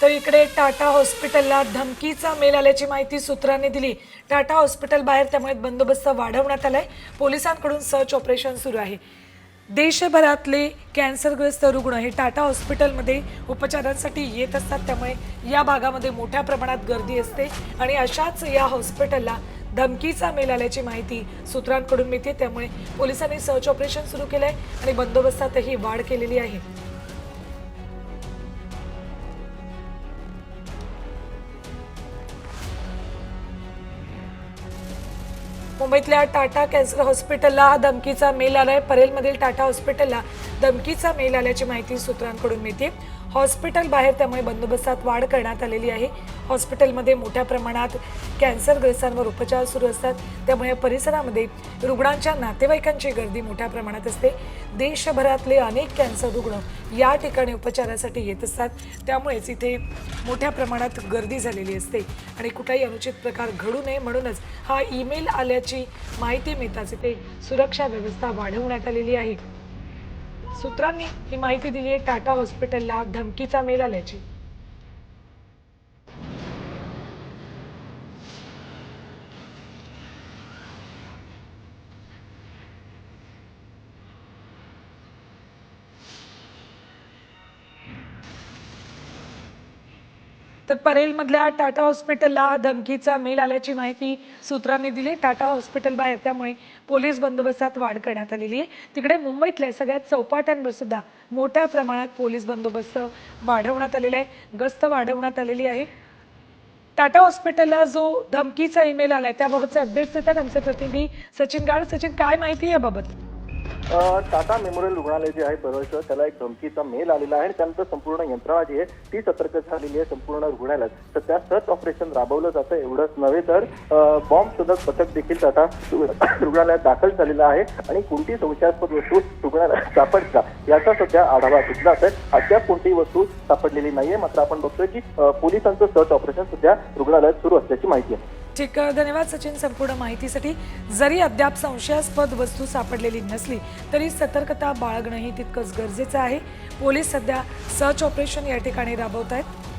तर इकडे टाटा हॉस्पिटलला धमकीचा मेल आल्याची माहिती सूत्रांनी दिली। टाटा हॉस्पिटल बाहेर त्यामुळे बंदोबस्त वाढवण्यात आलाय। पोलिसांकडून सर्च ऑपरेशन सुरू आहे। देशभरातले कॅन्सरग्रस्त रुग्ण हे टाटा हॉस्पिटलमध्ये उपचारांसाठी येत असतात, त्यामुळे या भागामध्ये मोठ्या प्रमाणात गर्दी असते आणि अशाच या हॉस्पिटलला धमकीचा मेल आल्याची माहिती सूत्रांकडून मिळते। त्यामुळे पोलिसांनी सर्च ऑपरेशन सुरू केलंय आणि बंदोबस्तातही वाढ केलेली आहे। मुंबईतल्या टाटा कॅन्सर हॉस्पिटलला धमकीचा मेल आलाय। परेलमधील टाटा हॉस्पिटलला धमकीचा मेल आल्याची माहिती सूत्रांकडून मिळते। हॉस्पिटल बाहेर त्यामुळे बंदोबस्तात वाढ करण्यात आलेली आहे। हॉस्पिटलमध्ये मोठ्या प्रमाणात कॅन्सरग्रस्तांवर उपचार सुरू असतात, त्यामुळे परिसरामध्ये रुग्णांच्या नातेवाईकांची गर्दी मोठ्या प्रमाणात असते। देशभरातले अनेक कॅन्सर रुग्ण या ठिकाणी उपचारासाठी येत असतात, त्यामुळेच इथे मोठ्या प्रमाणात गर्दी झालेली असते आणि कुठलाही अनुचित प्रकार घडू नये म्हणूनच हा ईमेल आल्याची माहिती मिळताच इथे सुरक्षा व्यवस्था वाढवण्यात आलेली आहे। सूत्रांनी ही माहिती दिली आहे। टाटा हॉस्पिटलला धमकीचा मेल आल्याची। तर परेलमधल्या टाटा हॉस्पिटलला धमकीचा मेल आल्याची माहिती सूत्रांनी दिली। टाटा हॉस्पिटल बाहेर त्यामुळे पोलीस बंदोबस्तात वाढ करण्यात आलेली आहे। तिकडे मुंबईतल्या सगळ्या चौपाट्यांवर सुद्धा मोठ्या प्रमाणात पोलीस बंदोबस्त वाढवण्यात आलेला आहे, गस्त वाढवण्यात आलेली आहे। टाटा हॉस्पिटलला जो धमकीचा ईमेल आलाय त्याबाबतचे अपडेट्स देतात आमचे प्रतिनिधी सचिन गाड। सचिन, काय माहिती आहे याबाबत? टाटा मेमोरियल रुग्णालय जे आहे परळचं, त्याला एक धमकीचा मेल आलेला आहे आणि त्यानंतर संपूर्ण यंत्रणा जी आहे ती सतर्क झालेली आहे। संपूर्ण रुग्णालयात सध्या सर्च ऑपरेशन राबवलं जातं। एवढंच नव्हे तर बॉम्ब शोधक पथक देखील टाटा रुग्णालयात दाखल झालेलं आहे आणि कोणती संशयास्पद वस्तू रुग्णालयात सापडला याचा सध्या आढावा घेतला जातोय। अद्याप कोणतीही वस्तू सापडलेली नाहीये, मात्र आपण बघतोय की पोलिसांचं सर्च ऑपरेशन सध्या रुग्णालयात सुरू असल्याची माहिती आहे। ठीक, धन्यवाद सचिन संपूर्ण माहितीसाठी। जरी अद्याप संशयास्पद वस्तू सापडलेली नसली तरी सतर्कता बाळगणंही तितकंच गरजेचं आहे। पोलीस सध्या सर्च ऑपरेशन या ठिकाणी राबवत आहेत।